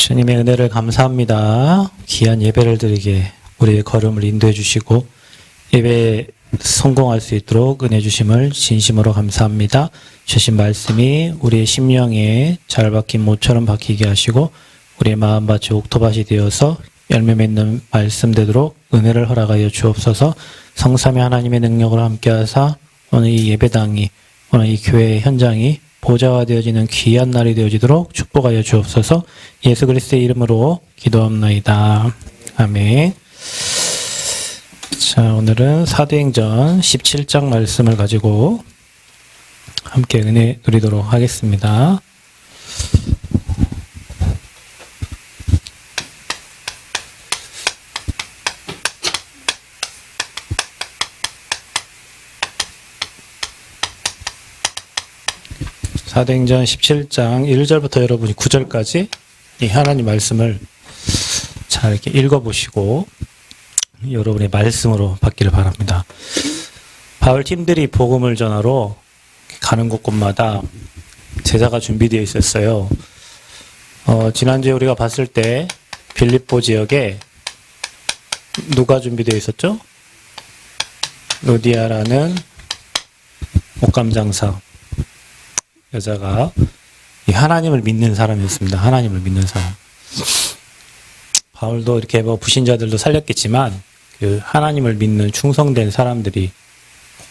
주님의 은혜를 감사합니다. 귀한 예배를 드리게 우리의 걸음을 인도해 주시고 예배에 성공할 수 있도록 은혜 주심을 진심으로 감사합니다. 주신 말씀이 우리의 심령에 잘 박힌 모처럼 박히게 하시고 우리의 마음밭이 옥토밭이 되어서 열매 맺는 말씀 되도록 은혜를 허락하여 주옵소서. 성삼위 하나님의 능력을 함께하사 오늘 이 예배당이 오늘 이 교회의 현장이 보좌가 되어지는 귀한 날이 되어지도록 축복하여 주옵소서. 예수 그리스도의 이름으로 기도합나이다. 아멘. 자, 오늘은 사도행전 17장 말씀을 가지고 함께 은혜 누리도록 하겠습니다. 사도행전 17장 1절부터 여러분이 9절까지 이 하나님 말씀을 잘 이렇게 읽어보시고 여러분의 말씀으로 받기를 바랍니다. 바울 팀들이 복음을 전하러 가는 곳곳마다 제자가 준비되어 있었어요. 지난주에 우리가 봤을 때 빌립보 지역에 누가 준비되어 있었죠? 루디아라는 옷감 장사 여자가 이 하나님을 믿는 사람이었습니다. 하나님을 믿는 사람. 바울도 이렇게 뭐 불신자들도 살렸겠지만 그 하나님을 믿는 충성된 사람들이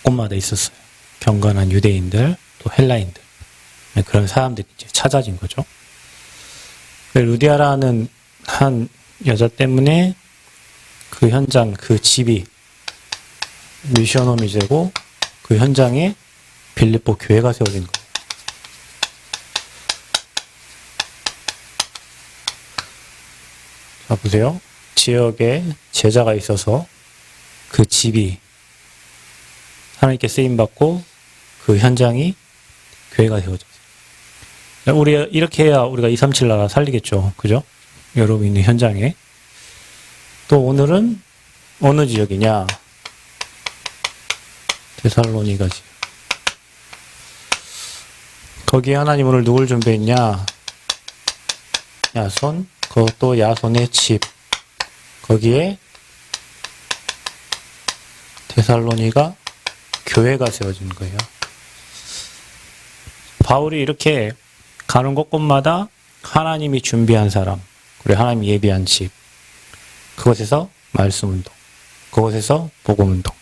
곳곳마다 있었어요. 경건한 유대인들, 또 헬라인들. 그런 사람들이 이제 찾아진 거죠. 루디아라는 한 여자 때문에 그 현장, 그 집이 미션홈이 되고 그 현장에 빌립보 교회가 세워진 거예요. 자, 보세요. 지역에 제자가 있어서 그 집이 하나님께 쓰임받고 그 현장이 교회가 세워졌어요. 우리 이렇게 해야 우리가 237 나라 살리겠죠. 그죠? 여러분 있는 현장에. 또 오늘은 어느 지역이냐? 데살로니가 지역. 거기에 하나님 오늘 누굴 준비했냐? 야손. 그것도 야손의 집. 거기에 데살로니가 교회가 세워진 거예요. 바울이 이렇게 가는 곳곳마다 하나님이 준비한 사람, 그리고 하나님이 예비한 집. 그곳에서 말씀운동, 그곳에서 복음운동.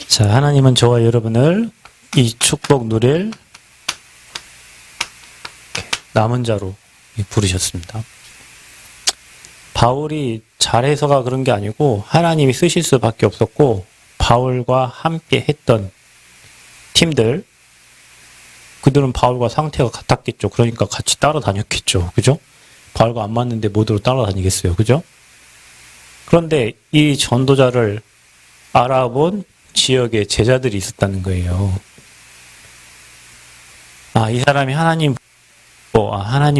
자, 하나님은 저와 여러분을 이 축복 누릴 남은 자로 부르셨습니다. 바울이 잘해서가 그런 게 아니고 하나님이 쓰실 수밖에 없었고 바울과 함께 했던 팀들 그들은 바울과 상태가 같았겠죠. 그러니까 같이 따라다녔겠죠. 그죠? 바울과 안 맞는데 모두로 따라다니겠어요. 그죠? 그런데 이 전도자를 알아본 지역에 제자들이 있었다는 거예요. 아, 이 사람이 하나님이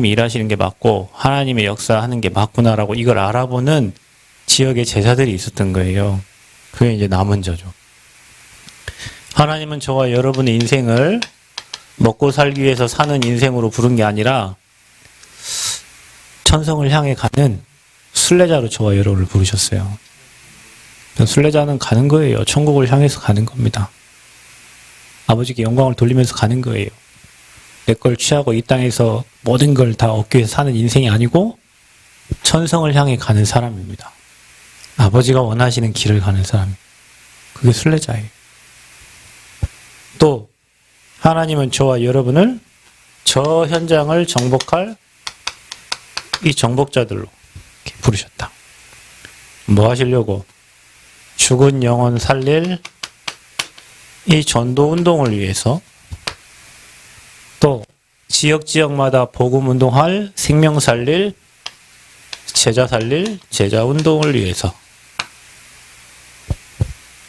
일하시는 게 맞고 하나님의 역사하는 게 맞구나라고 이걸 알아보는 지역의 제자들이 있었던 거예요. 그게 이제 남은 자죠. 하나님은 저와 여러분의 인생을 먹고 살기 위해서 사는 인생으로 부른 게 아니라 천성을 향해 가는 순례자로 저와 여러분을 부르셨어요. 순례자는 가는 거예요. 천국을 향해서 가는 겁니다. 아버지께 영광을 돌리면서 가는 거예요. 내 걸 취하고 이 땅에서 모든 걸 다 얻기 위해서 사는 인생이 아니고 천성을 향해 가는 사람입니다. 아버지가 원하시는 길을 가는 사람. 그게 순례자예요. 또 하나님은 저와 여러분을 저 현장을 정복할 이 정복자들로 이렇게 부르셨다. 뭐 하시려고? 죽은 영혼 살릴 이 전도 운동을 위해서 또 지역마다 복음 운동할 생명 살릴 제자 살릴 제자 운동을 위해서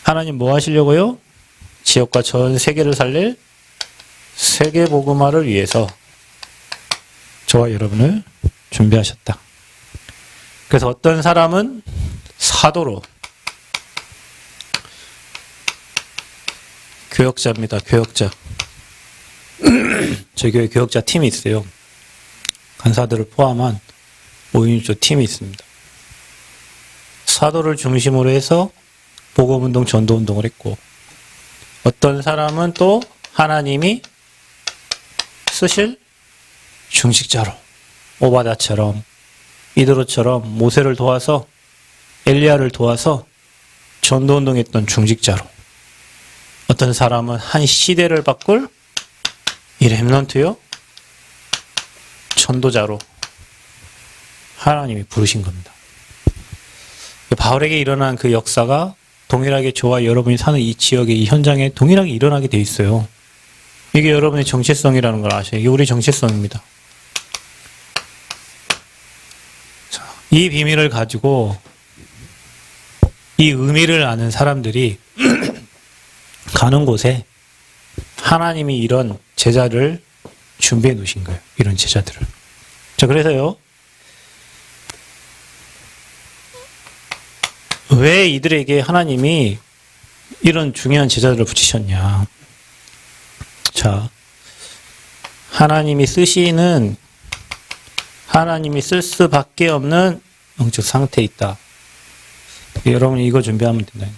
하나님 뭐 하시려고요? 지역과 전 세계를 살릴 세계 복음화를 위해서 저와 여러분을 준비하셨다. 그래서 어떤 사람은 사도로 교역자입니다. 교역자. 저희 교회 교역자 팀이 있어요. 간사들을 포함한 5인조 팀이 있습니다. 사도를 중심으로 해서 복음운동, 전도운동을 했고, 어떤 사람은 또 하나님이 쓰실 중직자로, 오바다처럼, 이드로처럼 모세를 도와서, 엘리야를 도와서 전도운동했던 중직자로, 어떤 사람은 한 시대를 바꿀 이 렘넌트요 전도자로 하나님이 부르신 겁니다. 바울에게 일어난 그 역사가 동일하게 저와 여러분이 사는 이 지역의 이 현장에 동일하게 일어나게 돼 있어요. 이게 여러분의 정체성이라는 걸 아셔요. 이게 우리 정체성입니다. 자, 이 비밀을 가지고 이 의미를 아는 사람들이 가는 곳에 하나님이 이런 제자를 준비해 놓으신 거예요. 이런 제자들을. 자, 그래서요. 왜 이들에게 하나님이 이런 중요한 제자들을 붙이셨냐. 자, 하나님이 쓰시는, 하나님이 쓸 수밖에 없는 영적 상태에 있다. 여러분이 이거 준비하면 된다.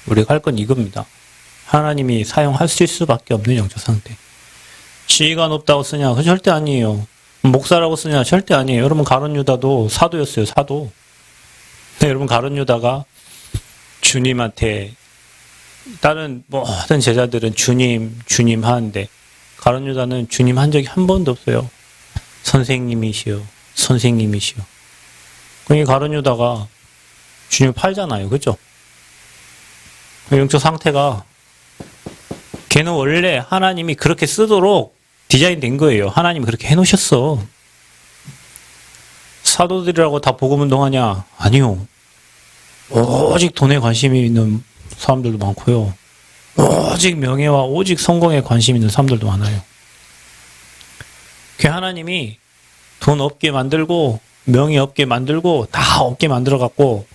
우리가 할 건 이겁니다. 하나님이 사용하실 수밖에 없는 영적 상태. 지위가 높다고 쓰냐? 그건 절대 아니에요. 목사라고 쓰냐? 절대 아니에요. 여러분 가룟 유다도 사도였어요. 사도. 네, 여러분 가룟 유다가 주님한테, 다른 모든 제자들은 주님 하는데 가룟 유다는 주님 한 적이 한 번도 없어요. 선생님이시여. 그러니까 가룟 유다가 주님을 팔잖아요. 그죠? 영적 상태가, 걔는 원래 하나님이 그렇게 쓰도록 디자인된 거예요. 하나님이 그렇게 해놓으셨어. 사도들이라고 다 복음운동하냐? 아니요. 오직 돈에 관심이 있는 사람들도 많고요. 오직 명예와 오직 성공에 관심 있는 사람들도 많아요. 그 하나님이 돈 없게 만들고 명예 없게 만들고 다 없게 만들어갖고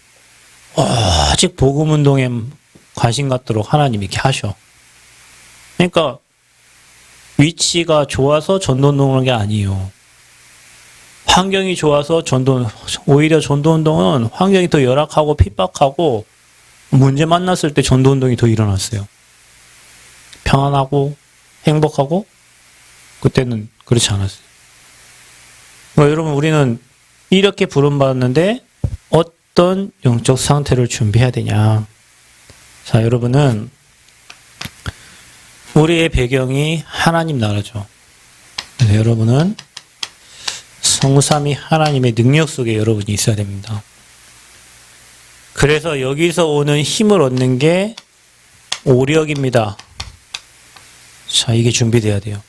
오직 복음운동에 관심 갖도록 하나님이 이렇게 하셔. 그러니까 위치가 좋아서 전도운동하는 게 아니에요. 환경이 좋아서 오히려 전도운동은 환경이 더 열악하고 핍박하고 문제 만났을 때 전도운동이 더 일어났어요. 평안하고 행복하고 그때는 그렇지 않았어요. 여러분, 우리는 이렇게 부름받았는데 어떤 영적 상태를 준비해야 되냐. 자, 여러분은 우리의 배경이 하나님 나라죠. 그래서 여러분은 성삼위 하나님의 능력 속에 여러분이 있어야 됩니다. 그래서 여기서 오는 힘을 얻는 게 오력입니다. 자, 이게 준비돼야 돼요.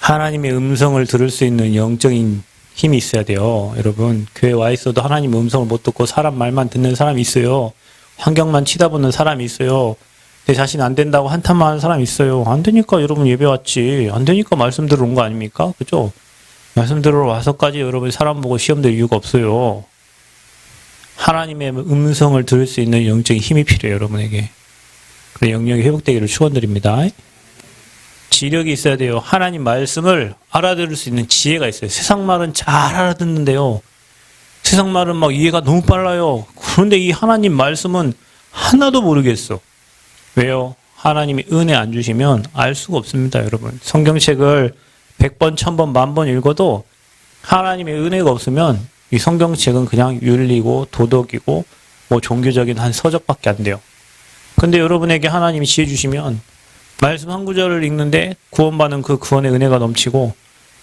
하나님의 음성을 들을 수 있는 영적인 힘이 있어야 돼요. 여러분, 교회 와 있어도 하나님의 음성을 못 듣고 사람 말만 듣는 사람이 있어요. 환경만 치다보는 사람이 있어요. 내 자신 안 된다고 한탄만 하는 사람이 있어요. 안 되니까 여러분 예배 왔지. 안 되니까 말씀 들으러 온 거 아닙니까? 그죠? 말씀 들으러 와서까지 여러분 사람 보고 시험 될 이유가 없어요. 하나님의 음성을 들을 수 있는 영적인 힘이 필요해요, 여러분에게. 그 영역이 회복되기를 축원드립니다. 지력이 있어야 돼요. 하나님 말씀을 알아들을 수 있는 지혜가 있어요. 세상 말은 잘 알아듣는데요. 세상 말은 막 이해가 너무 빨라요. 그런데 이 하나님 말씀은 하나도 모르겠어. 왜요? 하나님이 은혜 안 주시면 알 수가 없습니다, 여러분. 성경책을 100번, 1000번, 10,000번 읽어도 하나님의 은혜가 없으면 이 성경책은 그냥 윤리고 도덕이고 뭐 종교적인 한 서적밖에 안 돼요. 근데 여러분에게 하나님이 지혜 주시면 말씀 한 구절을 읽는데 구원받는 그 구원의 은혜가 넘치고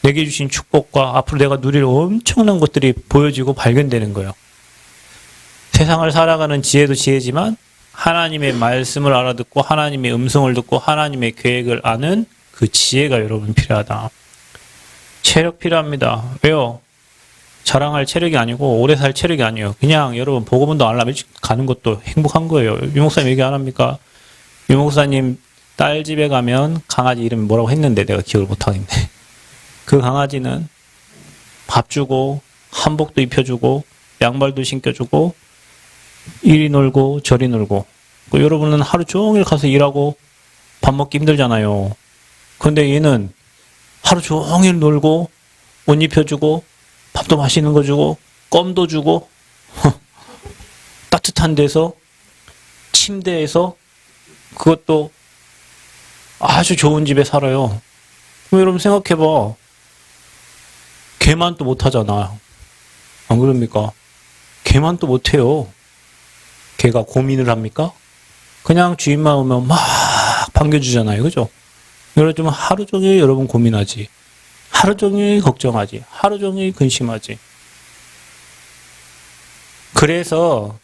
내게 주신 축복과 앞으로 내가 누릴 엄청난 것들이 보여지고 발견되는 거예요. 세상을 살아가는 지혜도 지혜지만 하나님의 말씀을 알아듣고 하나님의 음성을 듣고 하나님의 계획을 아는 그 지혜가 여러분 필요하다. 체력 필요합니다. 왜요? 자랑할 체력이 아니고 오래 살 체력이 아니에요. 그냥 여러분 복음운동 안 하면 일찍 가는 것도 행복한 거예요. 유 목사님 얘기 안 합니까? 유 목사님 딸 집에 가면 강아지 이름이 뭐라고 했는데 내가 기억을 못 하겠네. 그 강아지는 밥 주고 한복도 입혀주고 양말도 신겨주고 이리 놀고 저리 놀고. 여러분은 하루 종일 가서 일하고 밥 먹기 힘들잖아요. 근데 얘는 하루 종일 놀고 옷 입혀주고 밥도 맛있는 거 주고 껌도 주고 따뜻한 데서 침대에서 그것도 아주 좋은 집에 살아요. 그럼 여러분 생각해봐. 걔만 또 못하잖아. 안 그럽니까? 걔만 또 못해요. 걔가 고민을 합니까? 그냥 주인만 오면 막 반겨주잖아요. 그죠? 여러분 하루 종일 여러분 고민하지. 하루 종일 걱정하지. 하루 종일 근심하지. 그래서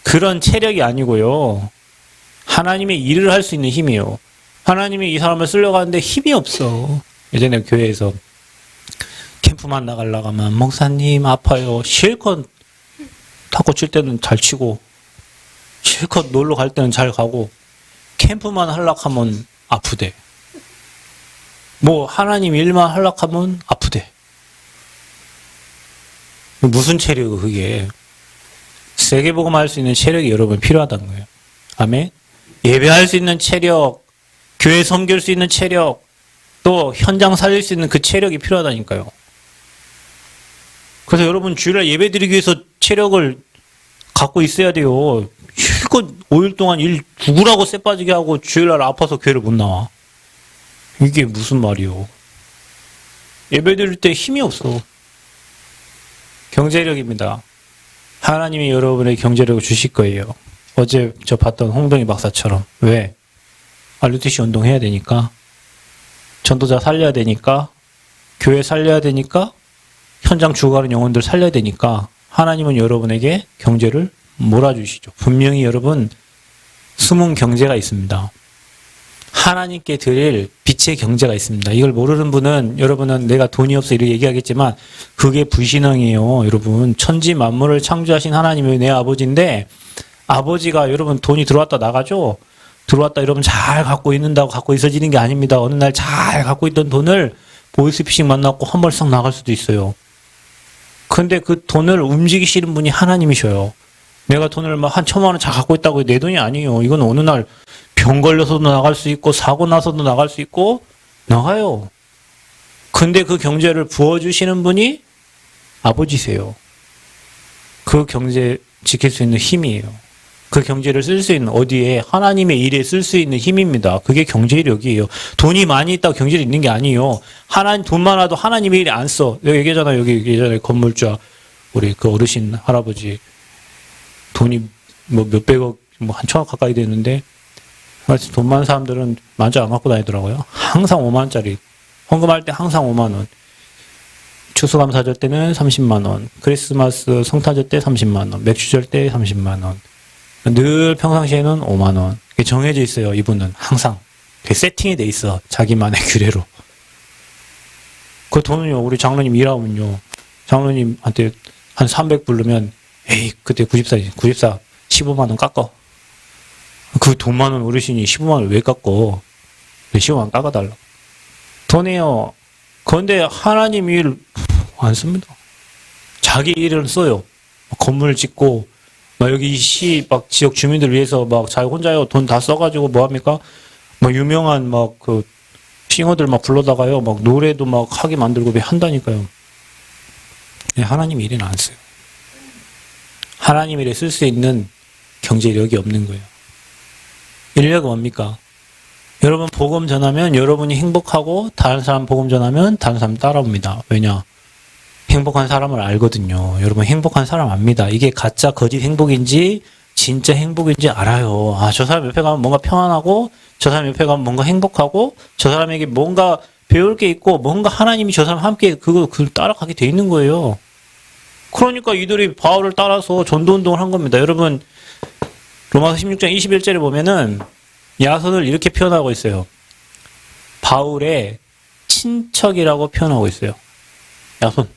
그런 체력이 아니고요. 하나님의 일을 할 수 있는 힘이에요. 하나님이 이 사람을 쓰려고 하는데 힘이 없어. 예전에 교회에서 캠프만 나가려고 하면 목사님 아파요. 실컷 탁구 칠 때는 잘 치고 실컷 놀러 갈 때는 잘 가고 캠프만 하려고 하면 아프대. 뭐 하나님 일만 하려고 하면 아프대. 무슨 체력이 그게. 세계복음 할 수 있는 체력이 여러분 필요하다는 거예요. 아멘. 예배할 수 있는 체력, 교회 섬길 수 있는 체력, 또 현장 살릴 수 있는 그 체력이 필요하다니까요. 그래서 여러분 주일날 예배 드리기 위해서 체력을 갖고 있어야 돼요. 실컷 5일 동안 일 죽으라고 쎄 빠지게 하고 주일날 아파서 교회를 못 나와. 이게 무슨 말이요. 예배 드릴 때 힘이 없어. 경제력입니다. 하나님이 여러분의 경제력을 주실 거예요. 어제 저 봤던 홍동희 박사처럼. 왜? RUTC 운동해야 되니까, 전도자 살려야 되니까, 교회 살려야 되니까, 현장 죽어가는 영혼들 살려야 되니까 하나님은 여러분에게 경제를 몰아주시죠. 분명히 여러분 숨은 경제가 있습니다. 하나님께 드릴 빛의 경제가 있습니다. 이걸 모르는 분은 여러분은 내가 돈이 없어 이렇게 얘기하겠지만 그게 불신앙이에요. 여러분 천지 만물을 창조하신 하나님이 내 아버지인데 아버지가 여러분 돈이 들어왔다 나가죠. 들어왔다 여러분 잘 갖고 있는다고 갖고 있어지는 게 아닙니다. 어느 날 잘 갖고 있던 돈을 보이스피싱 만났고 한 번 싹 나갈 수도 있어요. 근데 그 돈을 움직이시는 분이 하나님이셔요. 내가 돈을 막 한 1,000만 원 잘 갖고 있다고 내 돈이 아니에요. 이건 어느 날 병 걸려서도 나갈 수 있고 사고 나서도 나갈 수 있고 나가요. 근데 그 경제를 부어주시는 분이 아버지세요. 그 경제 지킬 수 있는 힘이에요. 그 경제를 쓸 수 있는 어디에 하나님의 일에 쓸 수 있는 힘입니다. 그게 경제력이에요. 돈이 많이 있다고 경제력이 있는 게 아니에요. 하나님 돈 많아도 하나님의 일에 안 써. 여기 얘기하잖아요. 여기 예전에 건물주 우리 그 어르신 할아버지 돈이 뭐 몇백억 뭐 한 1,000억 가까이 되는데 돈 많은 사람들은 만져 안 갖고 다니더라고요. 항상 5만 원짜리 헌금할 때 항상 5만 원. 추수감사절 때는 30만 원. 크리스마스 성탄절 때 30만 원. 맥주절 때 30만 원. 늘 평상시에는 5만 원. 그게 정해져 있어요. 이분은 항상. 그게 세팅이 돼 있어. 자기만의 규례로. 그 돈은요. 우리 장로님 일하면요. 장로님한테 한 300 부르면 에이 그때 94 15만 원 깎어. 그 돈 많은 어르신이 15만 원을 왜 깎어. 15만 원 깎아달라. 돈이요. 그런데 하나님 일 안 씁니다. 자기 일은 써요. 건물 짓고 막 여기 막 지역 주민들 위해서 막 자기 혼자요 돈 다 써가지고 뭐 합니까? 막 유명한 막 그 싱어들 막 불러다가요 막 노래도 막 하게 만들고 왜 한다니까요. 하나님 일은 안 써요. 하나님 일에 쓸 수 있는 경제력이 없는 거예요. 인력은 뭡니까? 여러분 복음 전하면 여러분이 행복하고 다른 사람 복음 전하면 다른 사람 따라옵니다. 왜냐? 행복한 사람을 알거든요. 여러분 행복한 사람 압니다. 이게 가짜 거짓 행복인지 진짜 행복인지 알아요. 아, 저 사람 옆에 가면 뭔가 평안하고 저 사람 옆에 가면 뭔가 행복하고 저 사람에게 뭔가 배울 게 있고 뭔가 하나님이 저 사람 함께 그걸 따라가게 돼 있는 거예요. 그러니까 이들이 바울을 따라서 전도운동을 한 겁니다. 여러분 로마서 16장 21절에 보면은 야손을 이렇게 표현하고 있어요. 바울의 친척이라고 표현하고 있어요. 야손.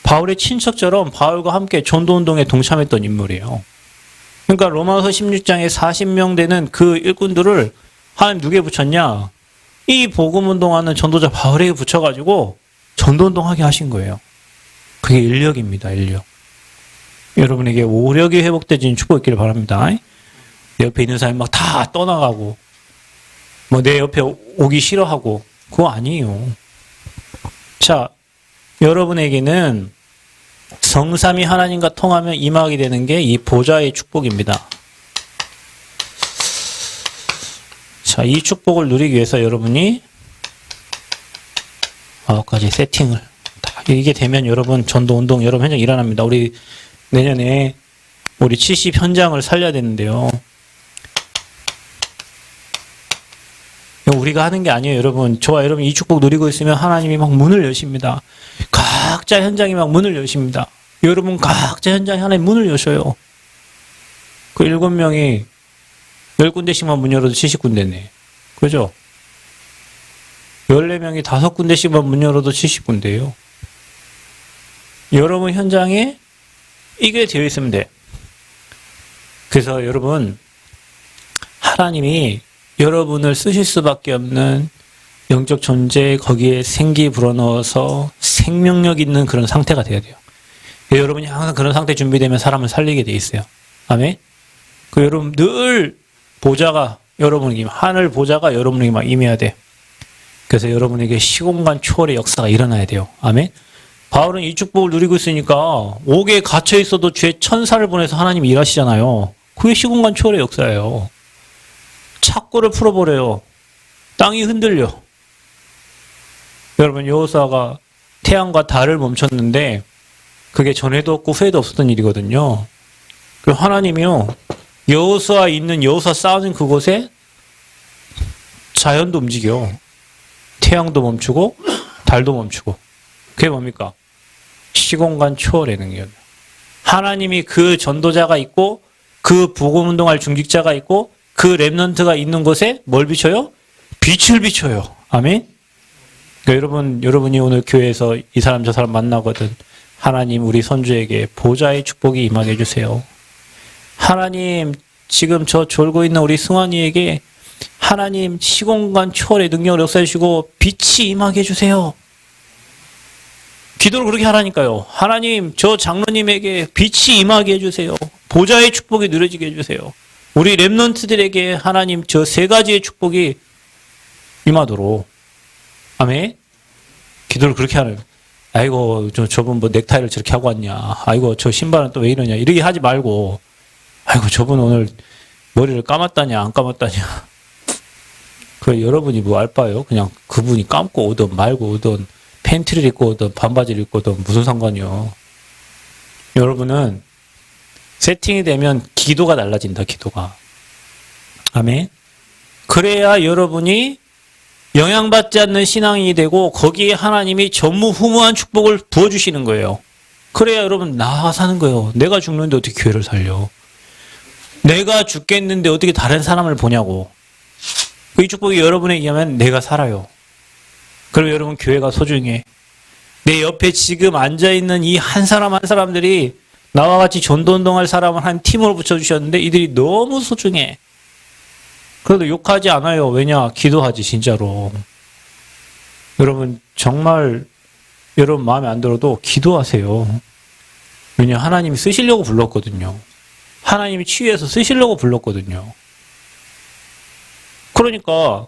바울의 친척처럼 바울과 함께 전도운동에 동참했던 인물이에요. 그러니까 로마서 16장에 40명 되는 그 일꾼들을 하나님 누구에 붙였냐? 이 복음운동하는 전도자 바울에게 붙여가지고 전도운동하게 하신 거예요. 그게 인력입니다. 인력. 여러분에게 오력이 회복되지는 축복 있기를 바랍니다. 내 옆에 있는 사람이 막 다 떠나가고 뭐 내 옆에 오기 싫어하고 그거 아니에요. 자, 여러분에게는 성삼위 하나님과 통하며 임하게 되는 게 이 보좌의 축복입니다. 자, 이 축복을 누리기 위해서 여러분이 9가지 세팅을 이게 되면 여러분 전도운동 여러분 현장 일어납니다. 우리 내년에 우리 70 현장을 살려야 되는데요. 우리가 하는 게 아니에요, 여러분. 저와 여러분 이 축복 누리고 있으면 하나님이 막 문을 여십니다. 각자 현장이 막 문을 여십니다. 여러분 각자 현장에 하나님 문을 여셔요. 그 7명이 10군데씩만 문 열어도 70군데네. 그죠? 14명이 5군데씩만 문 열어도 70군데예요. 여러분 현장에 이게 되어 있으면 돼. 그래서 여러분 하나님이 여러분을 쓰실 수밖에 없는 영적 존재 거기에 생기 불어넣어서 생명력 있는 그런 상태가 돼야 돼요. 여러분이 항상 그런 상태 준비되면 사람을 살리게 돼 있어요. 아멘. 그 여러분 늘 보좌가 여러분에게 하늘 보좌가 여러분에게 막 임해야 돼. 그래서 여러분에게 시공간 초월의 역사가 일어나야 돼요. 아멘. 바울은 이 축복을 누리고 있으니까 옥에 갇혀 있어도 죄 천사를 보내서 하나님이 일하시잖아요. 그게 시공간 초월의 역사예요. 착고를 풀어버려요. 땅이 흔들려. 여러분 여호수아가 태양과 달을 멈췄는데 그게 전에도 없고 후에도 없었던 일이거든요. 하나님이요 여호수아 있는 여호수아 쌓아진 그곳에 자연도 움직여. 태양도 멈추고 달도 멈추고. 그게 뭡니까? 시공간 초월의 능력이에요. 하나님이 그 전도자가 있고 그 복음운동할 중직자가 있고 그 렘넌트가 있는 곳에 뭘 비춰요? 빛을 비춰요. 아멘. 그러니까 여러분이 오늘 교회에서 이 사람 저 사람 만나거든. 하나님 우리 선주에게 보좌의 축복이 임하게 해주세요. 하나님 지금 저 졸고 있는 우리 승환이에게 하나님 시공간 초월의 능력을 역사해 주시고 빛이 임하게 해주세요. 기도를 그렇게 하라니까요. 하나님 저 장로님에게 빛이 임하게 해주세요. 보좌의 축복이 누려지게 해주세요. 우리 렘넌트들에게 하나님 저 3가지의 축복이 임하도록. 아멘. 기도를 그렇게 하는. 아이고 저분 뭐 넥타이를 저렇게 하고 왔냐. 아이고 저 신발은 또 왜 이러냐. 이렇게 하지 말고 아이고 저분 오늘 머리를 감았다냐 안 감았다냐. 그 여러분이 뭐 알바요? 그냥 그분이 감고 오든 말고 오든 팬티를 입고 오든 반바지를 입고 오든 무슨 상관이요. 여러분은 세팅이 되면 기도가 달라진다. 기도가. 아멘. 그래야 여러분이 영향받지 않는 신앙이 되고 거기에 하나님이 전무후무한 축복을 부어주시는 거예요. 그래야 여러분 나와 사는 거예요. 내가 죽는데 어떻게 교회를 살려. 내가 죽겠는데 어떻게 다른 사람을 보냐고. 이 축복이 여러분에게 의하면 내가 살아요. 그럼 여러분 교회가 소중해. 내 옆에 지금 앉아있는 이 한 사람 한 사람들이 나와 같이 전도운동할 사람을 한 팀으로 붙여주셨는데 이들이 너무 소중해. 그래도 욕하지 않아요. 왜냐? 기도하지 진짜로. 여러분 정말 여러분 마음에 안 들어도 기도하세요. 왜냐? 하나님이 쓰시려고 불렀거든요. 하나님이 치유해서 쓰시려고 불렀거든요. 그러니까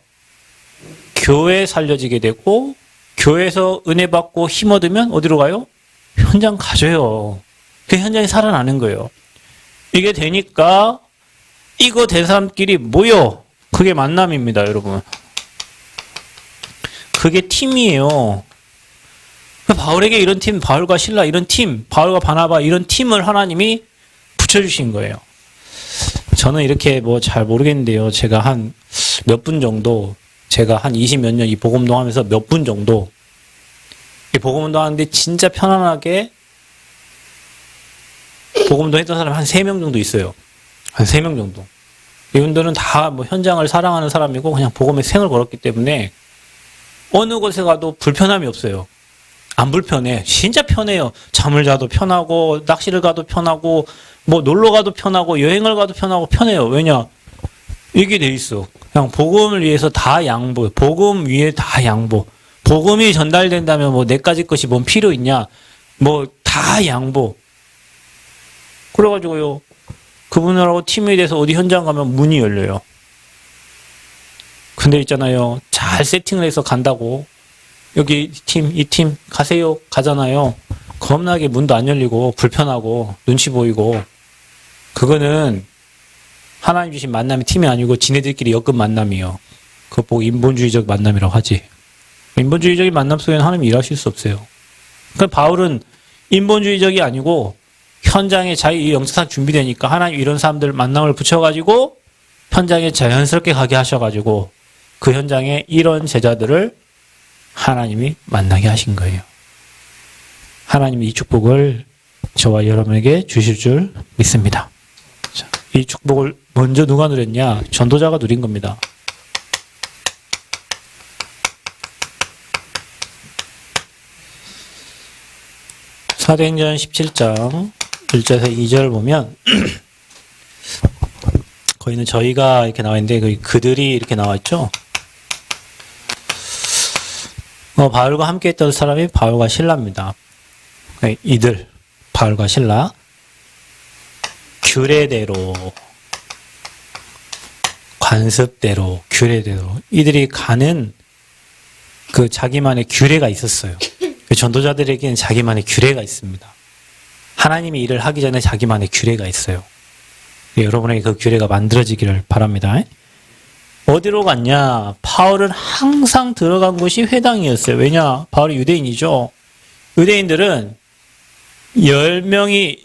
교회 살려지게 되고 교회에서 은혜 받고 힘 얻으면 어디로 가요? 현장 가져요. 그 현장이 살아나는 거예요. 이게 되니까 이거 된 사람끼리 모여. 그게 만남입니다, 여러분. 그게 팀이에요. 바울에게 이런 팀, 바울과 실라 이런 팀, 바울과 바나바 이런 팀을 하나님이 붙여주신 거예요. 저는 이렇게 뭐 잘 모르겠는데요. 제가 한 몇 분 정도, 제가 한 20몇 년 이 복음운동 하면서 몇 분 정도 이 복음운동 하는데 진짜 편안하게 복음운동 했던 사람이 한 3명 정도 있어요. 한 3명 정도. 이분들은 다 뭐 현장을 사랑하는 사람이고 그냥 복음의 생을 걸었기 때문에 어느 곳에 가도 불편함이 없어요. 안 불편해. 진짜 편해요. 잠을 자도 편하고 낚시를 가도 편하고 뭐 놀러 가도 편하고 여행을 가도 편하고 편해요. 왜냐? 이게 돼 있어. 그냥 복음을 위해서 다 양보. 복음 위에 다 양보. 복음이 전달된다면 뭐 내까지 것이 뭔 필요 있냐? 뭐 다 양보. 그래가지고요. 그분하고 팀에 대해서 어디 현장 가면 문이 열려요. 근데 있잖아요. 잘 세팅을 해서 간다고. 여기 팀, 이 팀 가세요. 가잖아요. 겁나게 문도 안 열리고 불편하고 눈치 보이고 그거는 하나님 주신 만남의 팀이 아니고 지네들끼리 엮은 만남이요. 그거 보고 인본주의적 만남이라고 하지. 인본주의적인 만남 속에는 하나님이 일하실 수 없어요. 그러니까 바울은 인본주의적이 아니고 현장에 자기 영적상 준비되니까 하나님 이런 사람들 만남을 붙여가지고 현장에 자연스럽게 가게 하셔가지고 그 현장에 이런 제자들을 하나님이 만나게 하신 거예요. 하나님이 이 축복을 저와 여러분에게 주실 줄 믿습니다. 자, 이 축복을 먼저 누가 누렸냐? 전도자가 누린 겁니다. 사도행전 17장 1절에서 2절 보면 거기는 저희가 이렇게 나와 있는데 그들이 이렇게 나와 있죠. 바울과 함께 했던 사람이 바울과 실라입니다. 이들 바울과 실라 규례대로 관습대로 규례대로 이들이 가는 그 자기만의 규례가 있었어요. 그 전도자들에게는 자기만의 규례가 있습니다. 하나님이 일을 하기 전에 자기만의 규례가 있어요. 여러분에게 그 규례가 만들어지기를 바랍니다. 어디로 갔냐? 바울은 항상 들어간 곳이 회당이었어요. 왜냐? 바울이 유대인이죠. 유대인들은 10명이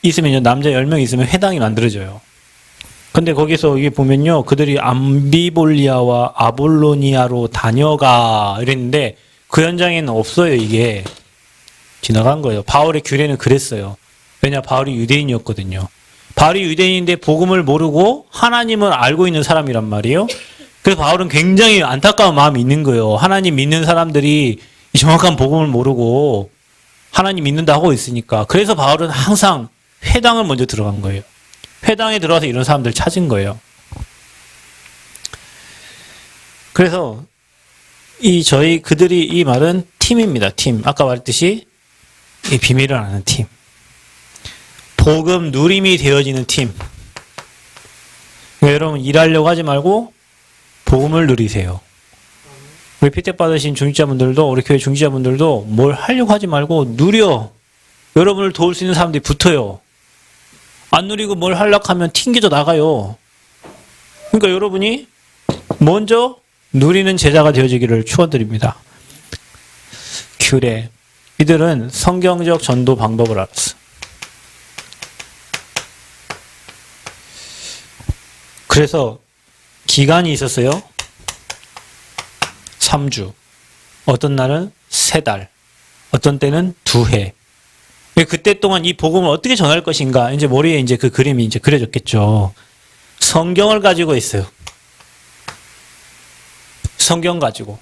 있으면요. 남자 10명이 있으면 회당이 만들어져요. 근데 거기서 이게 보면요. 그들이 암비볼리아와 아볼로니아로 다녀가 이랬는데 그 현장에는 없어요. 이게 지나간 거예요. 바울의 규례는 그랬어요. 왜냐? 바울이 유대인이었거든요. 바울이 유대인인데 복음을 모르고 하나님을 알고 있는 사람이란 말이에요. 그래서 바울은 굉장히 안타까운 마음이 있는 거예요. 하나님 믿는 사람들이 정확한 복음을 모르고 하나님 믿는다 하고 있으니까. 그래서 바울은 항상 회당을 먼저 들어간 거예요. 회당에 들어가서 이런 사람들 찾은 거예요. 그래서 그들이 이 말은 팀입니다. 팀. 아까 말했듯이 이 비밀을 아는 팀. 복음 누림이 되어지는 팀. 그러니까 여러분 일하려고 하지 말고 복음을 누리세요. 우리 피택 받으신 중직자분들도 우리 교회 중직자분들도 뭘 하려고 하지 말고 누려. 여러분을 도울 수 있는 사람들이 붙어요. 안 누리고 뭘 하려고 하면 튕겨져 나가요. 그러니까 여러분이 먼저 누리는 제자가 되어지기를 축원드립니다. 규례. 이들은 성경적 전도 방법을 알았어. 그래서 기간이 있었어요. 3주. 어떤 날은 3달. 어떤 때는 2해. 그때 동안 이 복음을 어떻게 전할 것인가. 이제 머리에 이제 그 그림이 이제 그려졌겠죠. 성경을 가지고 있어요. 성경 가지고.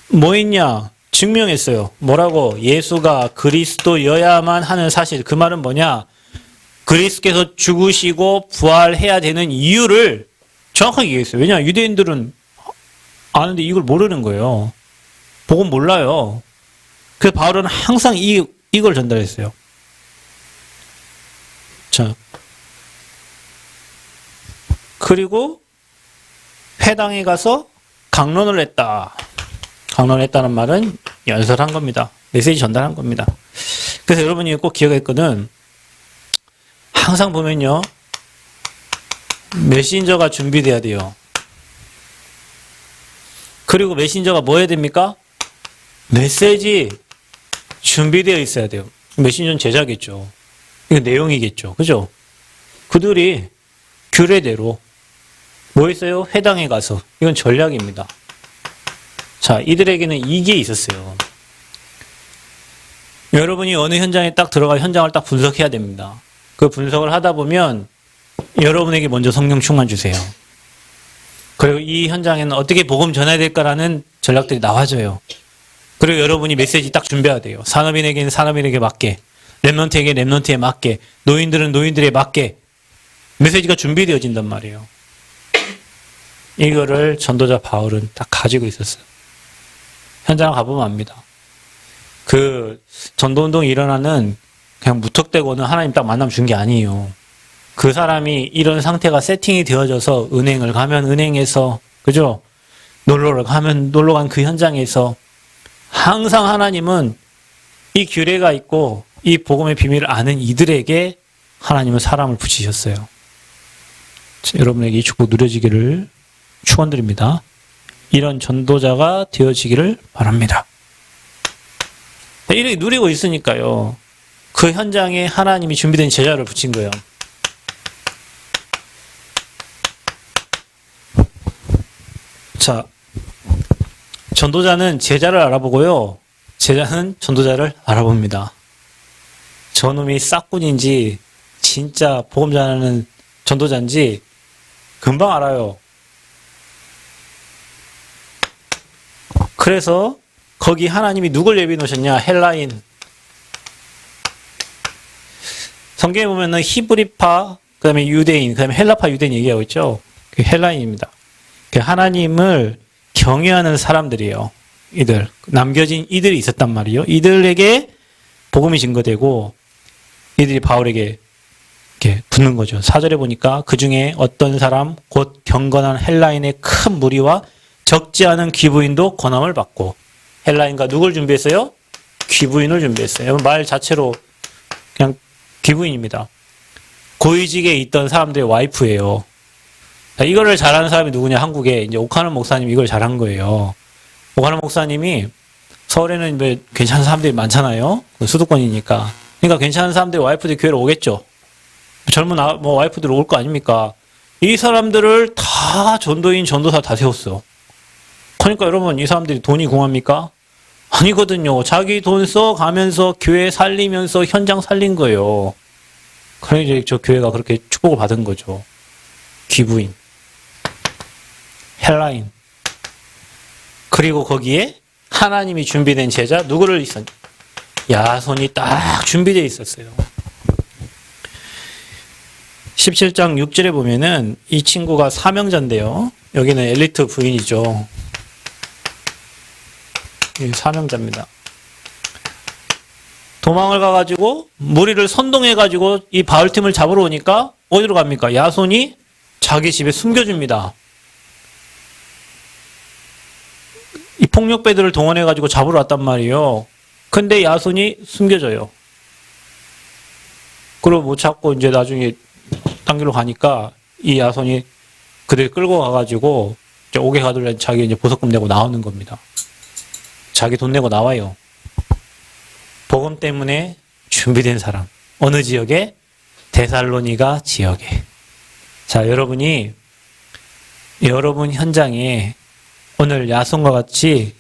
뭐 있냐? 증명했어요. 뭐라고? 예수가 그리스도여야만 하는 사실. 그 말은 뭐냐? 그리스도께서 죽으시고 부활해야 되는 이유를 정확하게 얘기했어요. 왜냐? 유대인들은 아는데 이걸 모르는 거예요. 복음 몰라요. 그래서 바울은 항상 이걸 전달했어요. 자. 그리고 회당에 가서 강론을 했다. 강론을 했다는 말은 연설한 겁니다. 메시지 전달한 겁니다. 그래서 여러분이 꼭 기억할 거는 항상 보면요. 메신저가 준비돼야 돼요. 그리고 메신저가 뭐 해야 됩니까? 메시지 준비되어 있어야 돼요. 메신저는 제자겠죠. 이거 내용이겠죠. 그죠? 그들이 규례대로 뭐 했어요? 회당에 가서. 이건 전략입니다. 자, 이들에게는 이게 있었어요. 여러분이 어느 현장에 딱 들어가 현장을 딱 분석해야 됩니다. 그 분석을 하다 보면 여러분에게 먼저 성령 충만 주세요. 그리고 이 현장에는 어떻게 복음 전해야 될까라는 전략들이 나와져요. 그리고 여러분이 메시지 딱 준비해야 돼요. 산업인에게는 산업인에게 맞게, 랩런트에게 랩런트에 맞게, 노인들은 노인들에 맞게 메시지가 준비되어진단 말이에요. 이거를 전도자 바울은 딱 가지고 있었어요. 현장 가보면 압니다. 그 전도운동이 일어나는 그냥 무턱대고는 하나님 딱 만남 준 게 아니에요. 그 사람이 이런 상태가 세팅이 되어져서 은행을 가면 은행에서, 그죠? 놀러를 가면 놀러 간 그 현장에서 항상 하나님은 이 규례가 있고 이 복음의 비밀을 아는 이들에게 하나님은 사람을 붙이셨어요. 자, 여러분에게 이 축복 누려지기를 축원드립니다. 이런 전도자가 되어지기를 바랍니다. 이렇게 누리고 있으니까요. 그 현장에 하나님이 준비된 제자를 붙인 거예요. 자, 전도자는 제자를 알아보고요. 제자는 전도자를 알아봅니다. 저놈이 싹군인지 진짜 복음 전하는 전도자인지 금방 알아요. 그래서 거기 하나님이 누굴 예비해 놓으셨냐? 헬라인. 성경에 보면은 히브리파, 그 다음에 유대인, 그 다음에 헬라파 유대인 얘기하고 있죠. 그 헬라인입니다. 하나님을 경외하는 사람들이에요. 이들. 남겨진 이들이 있었단 말이에요. 이들에게 복음이 증거되고 이들이 바울에게 이렇게 붙는 거죠. 4절에 보니까 그 중에 어떤 사람, 곧 경건한 헬라인의 큰 무리와 적지 않은 귀부인도 권함을 받고, 헬라인과 누굴 준비했어요? 귀부인을 준비했어요. 말 자체로 그냥 귀부인입니다. 고위직에 있던 사람들의 와이프예요. 이거를 잘하는 사람이 누구냐? 한국에 이제 오카노 목사님이 이걸 잘한 거예요. 오카노 목사님이 서울에는 괜찮은 사람들이 많잖아요. 수도권이니까. 그러니까 괜찮은 사람들이 와이프들이 교회로 오겠죠. 젊은 와이프들 올 거 아닙니까? 이 사람들을 다 전도인, 전도사 다 세웠어. 그러니까 여러분, 이 사람들이 돈이 궁합니까? 아니거든요. 자기 돈 써가면서 교회 살리면서 현장 살린 거예요. 그러니까 이제 저 교회가 그렇게 축복을 받은 거죠. 귀부인, 헬라인, 그리고 거기에 하나님이 준비된 제자 누구를 있었냐? 야손이 딱 준비되어 있었어요. 17장 6절에 보면은 이 친구가 사명자인데요. 여기는 엘리트 부인이죠. 사명자입니다. 도망을 가가지고 무리를 선동해가지고 이 바울팀을 잡으러 오니까 어디로 갑니까? 야손이 자기 집에 숨겨줍니다. 이 폭력배들을 동원해가지고 잡으러 왔단 말이에요. 근데 야손이 숨겨져요. 그리고 못 찾고 이제 나중에 딴 길로 가니까 이 야손이 그들 끌고 가가지고 이제 옥에 가둘래 자기 이제 보석금 내고 나오는 겁니다. 자기 돈 내고 나와요. 복음 때문에 준비된 사람. 어느 지역에? 데살로니가 지역에. 자, 여러분이 여러분 현장에 오늘 야손과 같이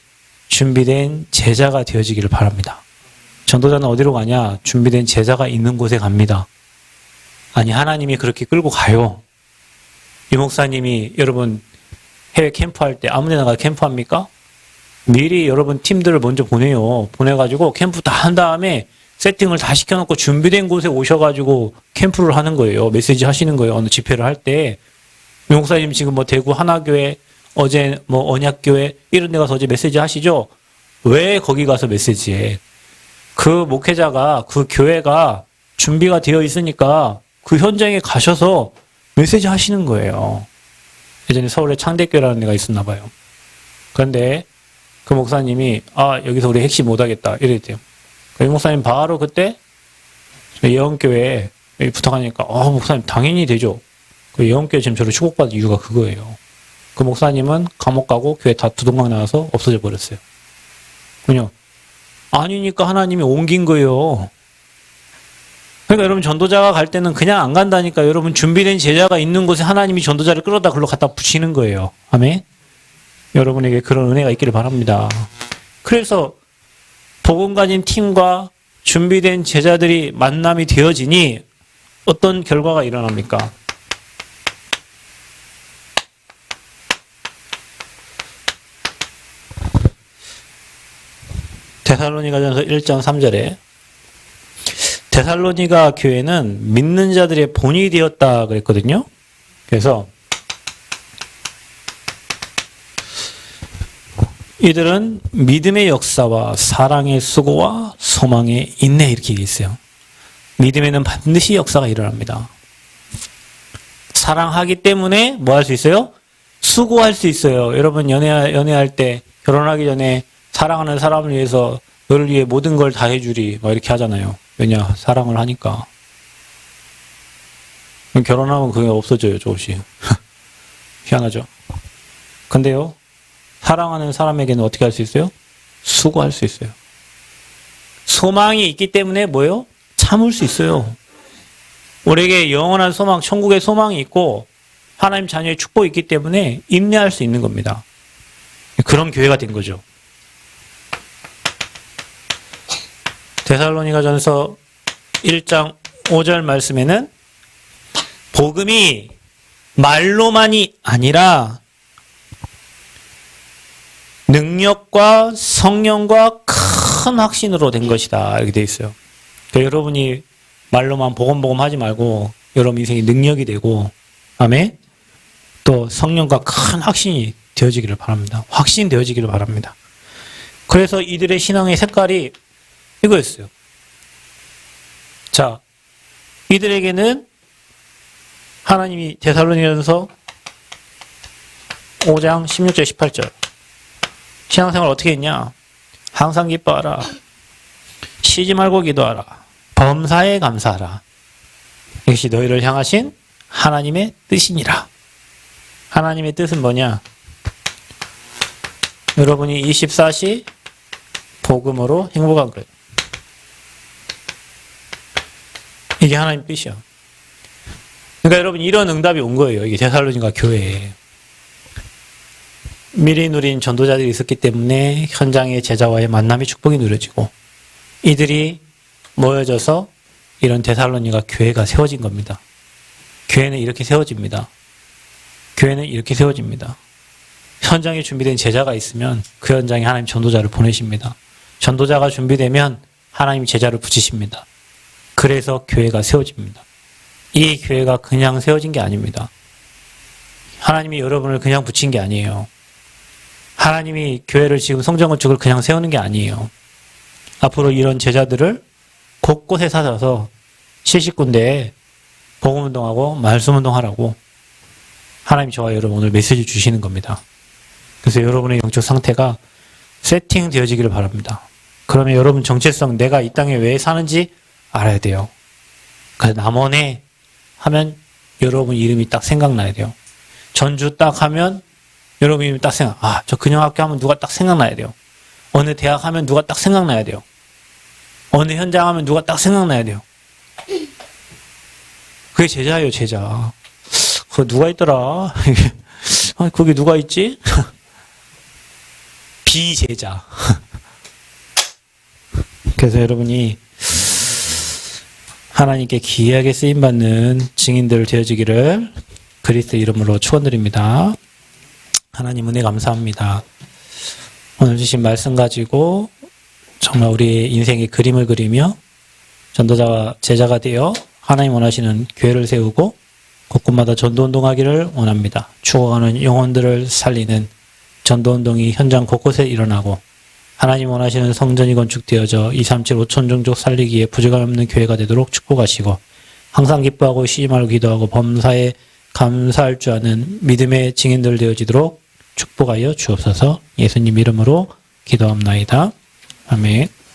준비된 제자가 되어지기를 바랍니다. 전도자는 어디로 가냐? 준비된 제자가 있는 곳에 갑니다. 아니, 하나님이 그렇게 끌고 가요. 유 목사님이 여러분 해외 캠프할 때 아무 데나 가서 캠프합니까? 미리 여러분 팀들을 먼저 보내요. 보내가지고 캠프 다 한 다음에 세팅을 다 시켜놓고 준비된 곳에 오셔가지고 캠프를 하는 거예요. 메시지 하시는 거예요. 어느 집회를 할 때. 유 목사님 지금 대구 하나교회, 어제 언약교회 이런 데 가서 어제 메시지 하시죠? 왜 거기 가서 메시지해? 그 목회자가, 그 교회가 준비가 되어 있으니까 그 현장에 가셔서 메시지 하시는 거예요. 예전에 서울에 창대교회라는 데가 있었나 봐요. 그런데 그 목사님이 여기서 우리 핵심 못하겠다 이랬대요. 그 목사님 바로 그때 예언교회에 부탁하니까 목사님 당연히 되죠. 그 예언교회 지금 저를 축복받은 이유가 그거예요. 그 목사님은 감옥 가고 교회 다 두동강 나와서 없어져 버렸어요. 그냥 아니니까 하나님이 옮긴 거예요. 그러니까 여러분 전도자가 갈 때는 그냥 안 간다니까. 여러분 준비된 제자가 있는 곳에 하나님이 전도자를 끌어다 글로 갖다 붙이는 거예요. 아멘. 여러분에게 그런 은혜가 있기를 바랍니다. 그래서 복음 가진 팀과 준비된 제자들이 만남이 되어지니 어떤 결과가 일어납니까? 데살로니가전서 1장 3절에 데살로니가 교회는 믿는 자들의 본이 되었다 그랬거든요. 그래서 이들은 믿음의 역사와 사랑의 수고와 소망의 인내 이렇게 얘기해 있어요. 믿음에는 반드시 역사가 일어납니다. 사랑하기 때문에 뭐 할 수 있어요? 수고할 수 있어요. 여러분 연애할 때 결혼하기 전에 사랑하는 사람을 위해서 너를 위해 모든 걸 다 해주리 막 이렇게 하잖아요. 왜냐? 사랑을 하니까. 결혼하면 그게 없어져요, 조금씩. 희한하죠? 근데요, 사랑하는 사람에게는 어떻게 할 수 있어요? 수고할 수 있어요. 소망이 있기 때문에 뭐예요? 참을 수 있어요. 우리에게 영원한 소망, 천국의 소망이 있고 하나님 자녀의 축복이 있기 때문에 인내할 수 있는 겁니다. 그런 교회가 된 거죠. 데살로니가전서 1장 5절 말씀에는 복음이 말로만이 아니라 능력과 성령과 큰 확신으로 된 것이다. 이렇게 돼 있어요. 그러니까 여러분이 말로만 보검보검 하지 말고 여러분 인생이 능력이 되고, 아멘? 또 성령과 큰 확신이 되어지기를 바랍니다. 확신되어지기를 바랍니다. 그래서 이들의 신앙의 색깔이 이거였어요. 자, 이들에게는 하나님이 데살로니가전서 5장 16절 18절 신앙생활 어떻게 했냐? 항상 기뻐하라. 쉬지 말고 기도하라. 범사에 감사하라. 이것이 너희를 향하신 하나님의 뜻이니라. 하나님의 뜻은 뭐냐? 여러분이 24시 복음으로 행복한 거예요. 이게 하나님 뜻이야. 그러니까 여러분 이런 응답이 온 거예요. 이게 데살로니가 교회에. 미리 누린 전도자들이 있었기 때문에 현장의 제자와의 만남의 축복이 누려지고 이들이 모여져서 이런 데살로니가 교회가 세워진 겁니다. 교회는 이렇게 세워집니다. 교회는 이렇게 세워집니다. 현장에 준비된 제자가 있으면 그 현장에 하나님 전도자를 보내십니다. 전도자가 준비되면 하나님 제자를 붙이십니다. 그래서 교회가 세워집니다. 이 교회가 그냥 세워진 게 아닙니다. 하나님이 여러분을 그냥 붙인 게 아니에요. 하나님이 교회를 지금 성전건축을 그냥 세우는 게 아니에요. 앞으로 이런 제자들을 곳곳에 찾아서 70군데에 복음운동하고 말씀운동하라고 하나님이 저와 여러분 오늘 메시지 주시는 겁니다. 그래서 여러분의 영적 상태가 세팅되어지기를 바랍니다. 그러면 여러분 정체성, 내가 이 땅에 왜 사는지 알아야 돼요. 그래서 남원에 하면 여러분 이름이 딱 생각나야 돼요. 전주 딱 하면 여러분 이름이 딱 저 근영학교 하면 누가 딱 생각나야 돼요. 어느 대학 하면 누가 딱 생각나야 돼요. 어느 현장 하면 누가 딱 생각나야 돼요. 그게 제자예요, 제자. 그거 누가 있더라? 거기 누가 있지? 비제자. 그래서 여러분이 하나님께 귀하게 쓰임받는 증인들 되어지기를 그리스도 이름으로 축원드립니다. 하나님 은혜 감사합니다. 오늘 주신 말씀 가지고 정말 우리의 인생의 그림을 그리며 전도자와 제자가 되어 하나님 원하시는 교회를 세우고 곳곳마다 전도운동하기를 원합니다. 죽어가는 영혼들을 살리는 전도운동이 현장 곳곳에 일어나고 하나님 원하시는 성전이 건축되어져 237 5천 종족 살리기에 부족함 없는 교회가 되도록 축복하시고 항상 기뻐하고 쉬지 말고 기도하고 범사에 감사할 줄 아는 믿음의 증인들 되어지도록 축복하여 주옵소서. 예수님 이름으로 기도합나이다. 아멘.